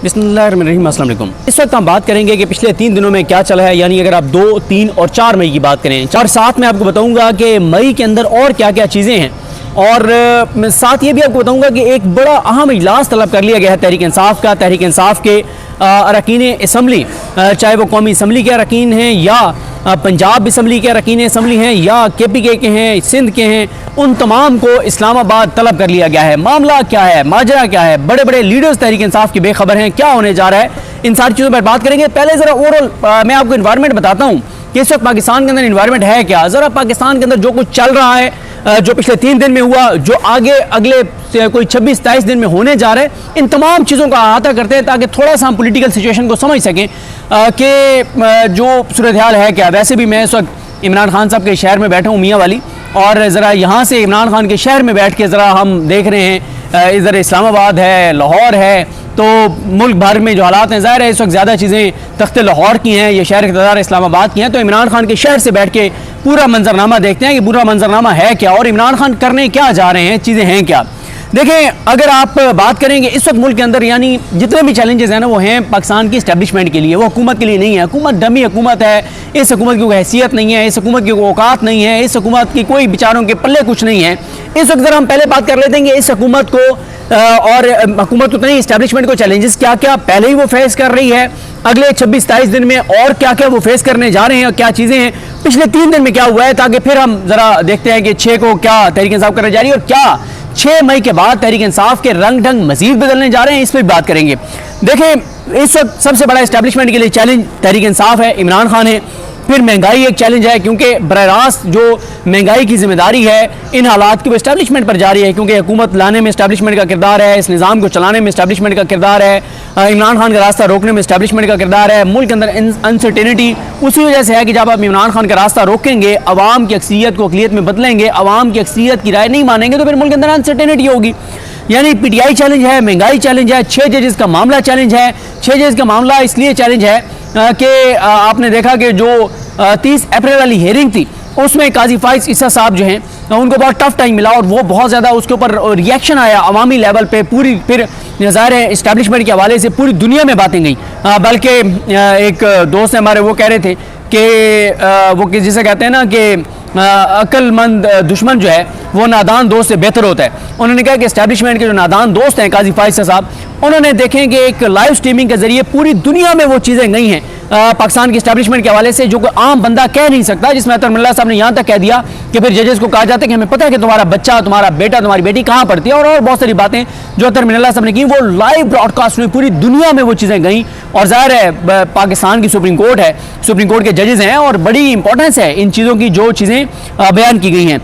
बिस्मिल्लाहिर्रहमानिर्रहीम, अस्सलाम वालेकुम। इस वक्त हम बात करेंगे कि पिछले 3 दिनों में क्या चला है, यानी अगर आप 2, 3 और 4 मई की बात करें, और साथ में आपको बताऊंगा कि मई के अंदर और क्या क्या चीज़ें हैं, और साथ ये भी आपको बताऊंगा कि एक बड़ा अहम इजलास तलब कर लिया गया है तहरीक इंसाफ का। तहरीक इंसाफ के अरकान असम्बली, चाहे वो कौमी असम्बली के अरकान हैं या पंजाब असम्बली के अरकान असम्बली हैं या KPK के हैं, सिंध के हैं, उन तमाम को इस्लामाबाद तलब कर लिया गया है। मामला क्या है, माजरा क्या है, बड़े बड़े लीडर्स तहरीक इंसाफ की बेखबर हैं, क्या होने जा रहा है, इन सारी चीज़ों पर बात करेंगे। पहले ज़रा ओवरऑल मैं आपको इन्वायरमेंट बताता हूँ कि इस वक्त पाकिस्तान के अंदर इन्वायरमेंट है क्या। ज़रा पाकिस्तान के अंदर जो कुछ चल रहा है, जो पिछले 3 दिन में हुआ, जो आगे अगले कोई 26-27 दिन में होने जा रहे हैं, इन तमाम चीज़ों का अहाता करते हैं ताकि थोड़ा सा हम पॉलिटिकल सिचुएशन को समझ सकें कि जो सूरत हाल है क्या। वैसे भी मैं इस वक्त इमरान खान साहब के शहर में बैठा हूँ, मियाँ वाली, और ज़रा यहाँ से इमरान खान के शहर में बैठ के ज़रा हम देख रहे हैं, इधर इस्लामाबाद है, लाहौर है, तो मुल्क भर में जो हालात हैं, ज़ाहिर है इस वक्त ज़्यादा चीज़ें तख्ते लाहौर की हैं, ये शहर इक़्तिदार इस्लामाबाद की हैं। तो इमरान खान के शहर से बैठ के पूरा मंजरनामा देखते हैं कि पूरा मंजरनामा है क्या और इमरान खान करने क्या जा रहे हैं, चीज़ें हैं क्या। देखें, अगर आप बात करेंगे इस वक्त मुल्क के अंदर, यानी जितने भी चैलेंजेस हैं ना, वो हैं पाकिस्तान की इस्टेब्लिशमेंट के लिए, वो हुकूमत के लिए नहीं है। हुकूमत डमी हुकूमत है, इस हुकूमत की कोई हैसियत नहीं है, इस हुकूमत की कोई औकात नहीं है, इस हुकूमत की कोई बेचारों के पल्ले कुछ नहीं है। इस वक्त हम पहले बात कर लेते हैं कि इस हुकूमत को और हुकूमत तो नहीं, इस्टेब्लिशमेंट को चैलेंजेस क्या क्या पहले ही वो फेस कर रही है, अगले 26-27 दिन में और क्या क्या वो फेस करने जा रहे हैं और क्या चीज़ें हैं, पिछले 3 दिन में क्या हुआ है, ताकि फिर हम ज़रा देखते हैं कि 6 को क्या तहरीक इंसाफ करने जा रही है और क्या 6 मई के बाद तहरीक इंसाफ के रंग ढंग मजीद बदलने जा रहे हैं, इस पर बात करेंगे। देखें, इस वक्त सबसे बड़ा इस्टेब्लिशमेंट के लिए चैलेंज तहरीक इंसाफ है, इमरान खान है, फिर महंगाई एक चैलेंज है, क्योंकि बरह रास्त जो महंगाई की जिम्मेदारी है इन हालात की वो इस्टेब्लिशमेंट पर जा रही है, क्योंकि हुकूमत लाने में इस्टेब्लिशमेंट का किरदार है, इस निज़ाम को चलाने में इस्टेब्लिशमेंट का किरदार है, इमरान खान का रास्ता रोकने में इस्टेब्लिशमेंट का किरदार है। मुल्क के अंदर अनसर्टेनिटी उसी वजह से है कि जब आप इमरान खान का रास्ता रोकेंगे, अवाम की अक्सरियत को अक़लियत में बदलेंगे, अवाम की अक्सरियत की राय नहीं मानेंगे, तो फिर मुल्क के अंदर अनसर्टेनिटी होगी। यानी PTI चैलेंज है, महंगाई चैलेंज है, 6 जजेस का मामला चैलेंज है। 6 जजेस का मामला इसलिए चैलेंज है कि आपने देखा कि जो 30 अप्रैल वाली हेयरिंग थी, उसमें काजी फाइज ईसा साहब जो हैं उनको बहुत टफ टाइम मिला और वो बहुत ज़्यादा उसके ऊपर रिएक्शन आया अवामी लेवल पे, पूरी फिर ज़ाहिर है इस्टेब्लिशमेंट के हवाले से पूरी दुनिया में बातें गई। बल्कि एक दोस्त हमारे वो कह रहे थे कि वो जिसे कहते हैं ना कि अक्लमंद दुश्मन जो है वो नादान दोस्त से बेहतर होता है। उन्होंने कहा कि इस्टेब्लिशमेंट के जो नादान दोस्त हैं काजी फाइज साहब, उन्होंने देखें कि एक लाइव स्ट्रीमिंग के जरिए पूरी दुनिया में वो चीज़ें गई हैं पाकिस्तान की इस्टेब्लिशमेंट के हवाले से जो कोई आम बंदा कह नहीं सकता, जिसमें अतर मिल्ला साहब ने यहाँ तक कह दिया कि फिर जजेस को कहा जाता है कि हमें पता है कि तुम्हारा बच्चा, तुम्हारा बेटा, तुम्हारी बेटी कहाँ पढ़ती है, और बहुत सारी बातें जो अतर मिल्ला साहब ने की, वो लाइव ब्रॉडकास्ट में पूरी दुनिया में वो चीज़ें गई। और ज़ाहिर है पाकिस्तान की सुप्रीम कोर्ट है, सुप्रीम कोर्ट के जजेस हैं और बड़ी इंपॉर्टेंस है इन चीज़ों की जो चीज़ें बयान की गई हैं।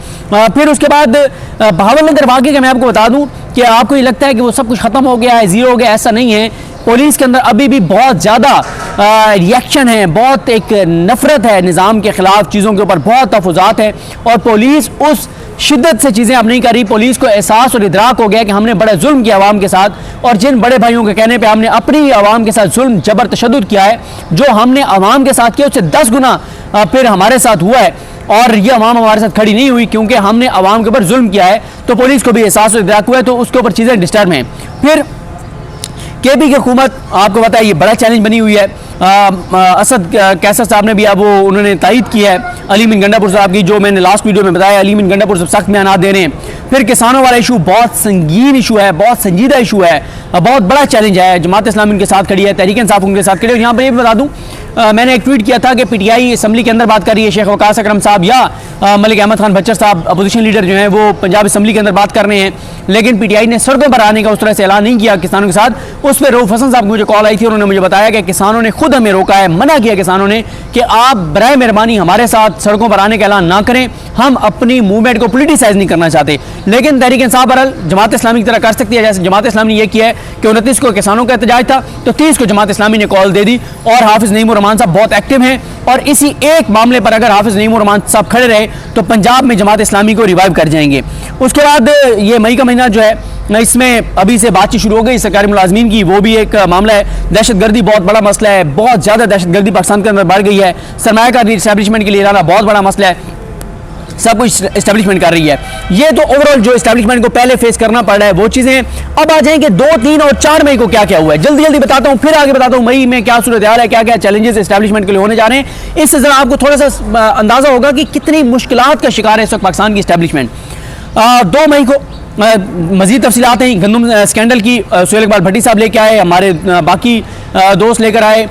फिर उसके बाद बहावलनगर वाक़े का मैं आपको बता दूँ कि आपको ये लगता है कि वो सब कुछ ख़त्म हो गया है, ज़ीरो हो गया, ऐसा नहीं है। पुलिस के अंदर अभी भी बहुत ज़्यादा रिएक्शन है, बहुत एक नफरत है निज़ाम के ख़िलाफ़, चीज़ों के ऊपर बहुत तहफ़्फ़ुज़ात है और पुलिस उस शिद्दत से चीज़ें अब नहीं कर रही। पुलिस को एहसास और इदराक हो गया कि हमने बड़ा जुल्म किया आवाम के साथ, और जिन बड़े भाइयों के कहने पे हमने अपनी आवाम के साथ जुल्म जबर तशद्दुद किया है, जो हमने आवाम के साथ किया उससे 10 गुना फिर हमारे साथ हुआ है, और ये अवाम हमारे साथ खड़ी नहीं हुई क्योंकि हमने आवाम के ऊपर जुल्म किया है। तो पुलिस को भी एहसास और इदराक हुआ है, तो उसके ऊपर चीज़ें डिस्टर्ब हैं। फिर KP की हुकूमत आपको पता है ये बड़ा चैलेंज बनी हुई है। असद कैसर साहब ने भी अब वो उन्होंने तायद की है अली मीन गंडापुर साहब की, जो मैंने लास्ट वीडियो में बताया, अली मीन गंडापुर साहब सख्त बयान दे रहे हैं। फिर किसानों वाला इशू बहुत संगीन इशू है, बहुत संजीदा इशू है, बहुत बड़ा चैलेंज है। जमात इस्लामी उनके साथ खड़ी है, तहरीक इंसाफ उनके साथ खड़ी है। यहाँ पर ये भी बता दूँ, मैंने एक ट्वीट किया था कि PTI असम्बली के अंदर बात कर रही है, शेख वकास अकरम साहब या मलिक अहमद खान बच्चर साहब अपोजिशन लीडर जो हैं वो पंजाब असम्बली के अंदर बात कर रहे हैं, लेकिन PTI ने सड़कों पर आने का उस तरह से ऐलान नहीं किया किसानों के साथ। उस पर रऊफ हसन साहब को मुझे कॉल आई थी, उन्होंने मुझे बताया कि किसानों ने खुद हमें रोका है, मना किया किसानों ने कि आप बराए मेहरबानी हमारे साथ सड़कों पर आने का ऐलान ना करें, हम अपनी मूवमेंट को पोलिटिसाइज नहीं करना चाहते। लेकिन तहरीक इंसाफ बहरहाल जमात इस्लामी की तरह कर सकती है, जैसे जमात इस्लामी ने यह किया है कि 29 को किसानों का एहतजाज था तो 30 को जमात इस्लामी ने कॉल दे दी, और हाफिज नईमुर रहमान साहब बहुत एक्टिव हैं, और इसी एक मामले पर अगर हाफिज नईमुर रहमान साहब खड़े रहे तो पंजाब में जमात इस्लामी को रिवाइव कर जाएंगे। उसके बाद ये मई का महीना जो है, इसमें अभी से बातचीत शुरू हो गई सरकारी मुलाजमीन की, वो भी एक मामला है। दहशतगर्दी बहुत बड़ा मसला है, बहुत ज़्यादा दहशतगर्दी पाकिस्तान के अंदर बढ़ गई है, सरमायाकारी इस्टेब्लिशमेंट के लिए लाना बहुत बड़ा मसला है। सब कुछ इस्टेब्लिशमेंट कर रही है। ये तो ओवरऑल जो इस्टेब्लिशमेंट को पहले फेस करना पड़ रहा है वो चीज़ें। अब आ जाएंगे 2, 3 और 4 मई को क्या क्या हुआ है, जल्दी जल्दी बताता हूँ, फिर आगे बताता हूँ मई में क्या सूरत हाल है, क्या क्या चैलेंजेस इस्टेब्लिशमेंट के लिए होने जा रहे हैं। इससे जरा आपको थोड़ा सा अंदाजा होगा कि कितनी मुश्किलात का शिकार है इस वक्त पाकिस्तान की इस्टेब्लिशमेंट। 2 मई को मजीद तफसीलात हैं गंदम स्कैंडल की, सुहेल इकबाल भट्टी साहब लेके आए, हमारे बाकी दोस्त लेकर आए,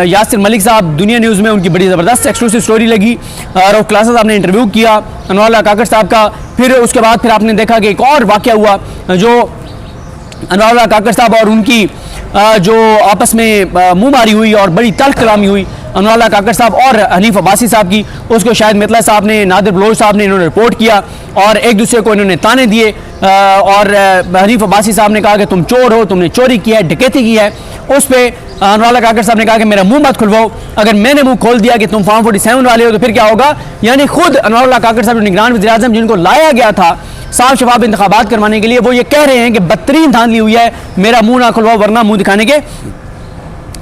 यासिर मलिक साहब दुनिया न्यूज़ में उनकी बड़ी ज़बरदस्त एक्सक्लूसिव स्टोरी लगी, और क्लासेस आपने इंटरव्यू किया अनवर काकड़ साहब का। फिर उसके बाद फिर आपने देखा कि एक और वाक़या हुआ जो अनवर काकड़ साहब और उनकी जो आपस में मुँहमारी हुई और बड़ी तल्ख कलामी हुई अनवर काकड़ साहब और हनीफ अब्बासी साहब की। उसको शायद मितला साहब ने, नादिर बलोच साहब ने इन्होंने रिपोर्ट किया और एक दूसरे को इन्होंने ताने दिए, और हनीफ अब्बासी साहब ने कहा कि तुम चोर हो, तुमने चोरी की है, डकैती की है। उस पर अनवर काकड़ साहब ने कहा कि मेरा मुंह मत खुलवाओ, अगर मैंने मुंह खोल दिया कि तुम फॉर्म 47 वाले हो तो फिर क्या होगा। यानी खुद अनवर काकड़ साहब निगरान वज़ीर आज़म जिनको लाया गया था साफ शफाफ इंतखाबात करवाने के लिए, वो ये कह रहे हैं कि बदतरीन धांधली हुई है, मेरा मुंह ना खुलवाओ वरना मुंह दिखाने के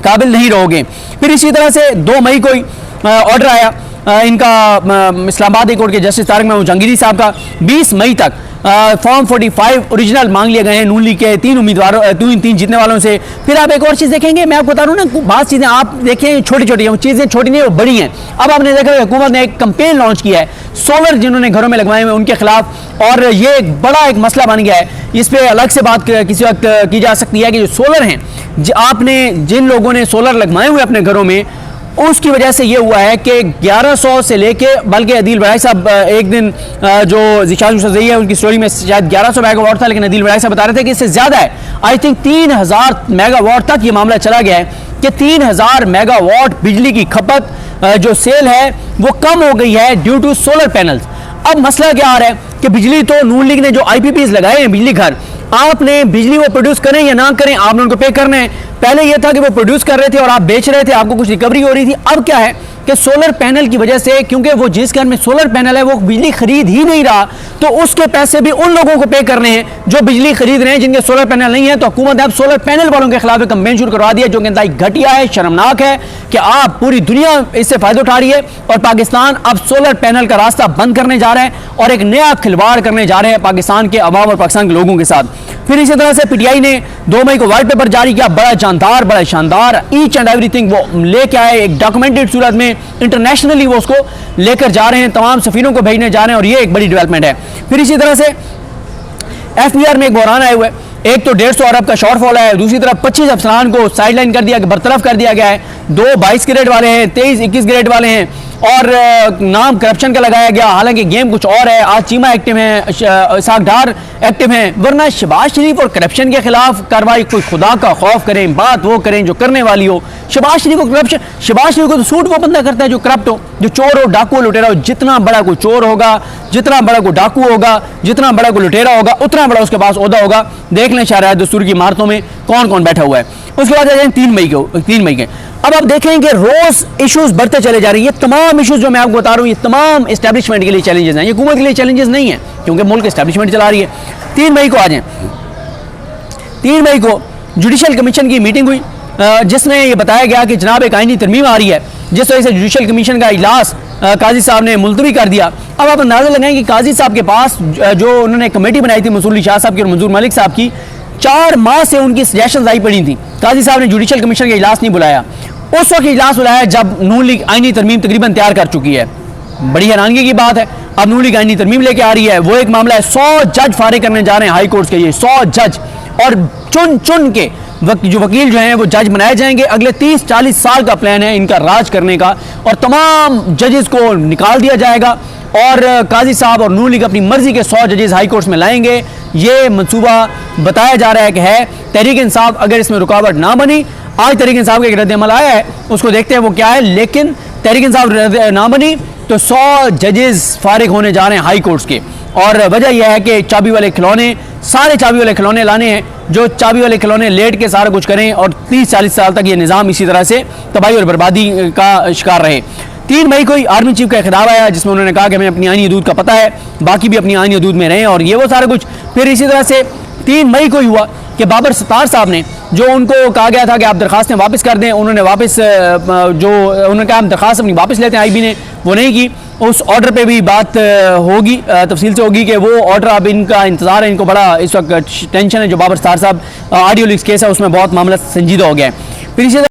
काबिल नहीं रहोगे। फिर इसी तरह से 2 मई को ही ऑर्डर आया इनका इस्लामाबाद हाई कोर्ट के जस्टिस तारिक महमूद जहांगीरी साहब का, 20 मई तक फॉर्म 45 ओरिजिनल मांग लिए गए हैं नून लीग के 3 उम्मीदवारों, 3 जीतने वालों से। फिर आप एक और चीज़ देखेंगे, मैं आपको बता रहा हूँ ना, बहुत चीज़ें आप देखें छोटी छोटी हैं, चीज़ें छोटी नहीं वो बड़ी हैं। अब आपने देखा हुकूमत ने एक कंपेन लॉन्च किया है सोलर जिन्होंने घरों में लगवाए हुए उनके खिलाफ, और ये एक बड़ा एक मसला बन गया है। इस पर अलग से बात किसी वक्त की जा सकती है कि जो सोलर हैं, आपने जिन लोगों ने सोलर लगवाए हुए अपने घरों में, उसकी वजह से ये हुआ है कि 1100 से लेके, बल्कि अदील बड़ाई साहब एक दिन जो ज़िशान यूसुफ़ज़ई है उनकी स्टोरी में शायद 1100 मेगावाट था, लेकिन अदील बड़ाई साहब बता रहे थे कि इससे ज़्यादा है। आई थिंक 3000 मेगावाट तक ये मामला चला गया है कि 3000 मेगावाट बिजली की खपत जो सेल है वो कम हो गई है ड्यू टू सोलर पैनल्स। अब मसला क्या आ रहा है कि बिजली तो नून लीग ने जो IPPs लगाए हैं बिजली घर, आपने बिजली वो प्रोड्यूस करें या ना करें आपने उनको पे करना है। पहले ये था कि वो प्रोड्यूस कर रहे थे और आप बेच रहे थे, आपको कुछ रिकवरी हो रही थी। अब क्या है कि सोलर पैनल की वजह से, क्योंकि वो जिस घर में सोलर पैनल है वो बिजली खरीद ही नहीं रहा, तो उसके पैसे भी उन लोगों को पे करने हैं जो बिजली खरीद रहे हैं जिनके सोलर पैनल नहीं है। तो हुकूमत ने अब सोलर पैनल वालों के खिलाफ कैंपेन शुरू करवा दिया, जो कि इंतहाई घटिया है, शर्मनाक है कि आप पूरी दुनिया इससे फायदा उठा रही है और पाकिस्तान अब सोलर पैनल का रास्ता बंद करने जा रहा है और एक नया खिलवाड़ करने जा रहे हैं पाकिस्तान के अवाम और पाकिस्तान के लोगों के साथ। फिर इसी तरह से PTI ने 2 मई को व्हाइट पेपर जारी किया, बड़ा जानदार, बड़ा शानदार, ईच एंड एवरीथिंग वो लेके आए एक डॉक्यूमेंटेड सूरत में, इंटरनेशनली वो उसको लेकर जा रहे हैं, तमाम सफीरों को भेजने जा रहे हैं और ये एक बड़ी डेवलपमेंट है। फिर इसी तरह से FBR में एक बहरान आए हुए, एक तो 150 अरब का शॉर्टफॉल है, दूसरी तरफ 25 अफसरान को साइडलाइन कर दिया, बरतरफ कर दिया गया है। 2 22 ग्रेड वाले हैं, 23 21 ग्रेड वाले हैं और नाम करप्शन का लगाया गया, हालांकि गेम कुछ और है। आज चीमा एक्टिव हैं, इसाक डार एक्टिव हैं, वरना शहबाज शरीफ और करप्शन के खिलाफ कार्रवाई, कोई खुदा का खौफ करें, बात वो करें जो करने वाली हो। शहबाज शरीफ को करप्शन, शहबाज शरीफ को तो सूट वो बंदा करता है जो करप्ट हो, जो चोर हो, डाकू लुटेरा हो। जितना बड़ा कोई चोर होगा, जितना बड़ा कोई डाकू होगा, जितना बड़ा कोई लुटेरा होगा, उतना बड़ा उसके पास ओहदा होगा। देख लें शहर दस्तूर की इमारतों में कौन कौन बैठा हुआ है। उसके बाद आ जाए 3 मई के अब आप देखेंगे रोज इश्यूज बढ़ते चले जा रही है। तमाम इश्यूज जो मैं आपको बता रहा हूँ ये तमाम एस्टेब्लिशमेंट के लिए चैलेंजेस हैं, ये हुकूमत के लिए चैलेंजेस नहीं है क्योंकि मुल्क एस्टेब्लिशमेंट चला रही है। 3 मई को आ जाए, 3 मई को जुडिशल कमीशन की मीटिंग हुई जिसमें यह बताया गया कि जनाब एक आईनी तरमीम आ रही है जिस वजह से जुडिशल कमीशन का इजलास काजी साहब ने मुलतवी कर दिया। अब आप अंदाजा लगाएं कि काजी साहब के पास जो उन्होंने कमेटी बनाई थी मंसूर अली शाह साहब की और मंजूर मलिक साहब की, 4 माह से उनकी सजेशंस आई पड़ी थी। काजी साहब ने जुडिशल कमीशन का इजलास नहीं बुलाया, उस वक्त इजलास बुलाया जब नून लीग आईनी तरमीम तकरीबन तैयार कर चुकी है। बड़ी हैरानगी की बात है, अब नून लीग आईनी तरमीम लेके आ रही है। वो एक मामला है, 100 जज फारिग करने जा रहे हैं हाई कोर्ट के, ये 100 जज, और चुन चुन के जो वकील जो हैं वो जज बनाए जाएंगे। अगले 30-40 साल का प्लान है इनका राज करने का और तमाम जजेस को निकाल दिया जाएगा और काजी साहब और नून लीग अपनी मर्जी के 100 जजेस हाई कोर्ट में लाएंगे। ये मंसूबा बताया जा रहा है कि है। तहरीक इंसाफ अगर इसमें रुकावट ना बनी, आज तहरीक इंसाफ का एक रद्द अमल आया है, उसको देखते हैं वो क्या है, लेकिन तहरीक इंसाफ ना बनी तो 100 जजेस फारिग होने जा रहे हैं हाई कोर्ट्स के। और वजह यह है कि चाबी वाले खिलौने, सारे चाबी वाले खिलौने लाने हैं जो चाबी वाले खिलौने लेट के सारा कुछ करें और 30-40 साल तक ये निज़ाम इसी तरह से तबाही और बर्बादी का शिकार रहे। 3 मई को ही आर्मी चीफ का खिताब आया जिसमें उन्होंने कहा कि हमें अपनी आईनी हदूद का पता है, बाकी भी अपनी आईनी हदूद में रहें और ये वो सारा कुछ। फिर इसी तरह से 3 मई को ही हुआ कि बाबर सत्तार साहब ने, जो उनको कहा गया था कि आप दरखास्तें वापस कर दें, उन्होंने वापस जो उन्होंने कहा हम दरखास्त अपनी वापस लेते हैं, IB ने वो नहीं की। उस ऑर्डर पे भी बात होगी, तफसील से होगी कि वो ऑर्डर, अब इनका इंतजार है, इनको बड़ा इस वक्त टेंशन है। जो बाबर स्टार साहब ऑडियो लीक्स केस है उसमें बहुत मामला संजीदा हो गया है। फिर इसी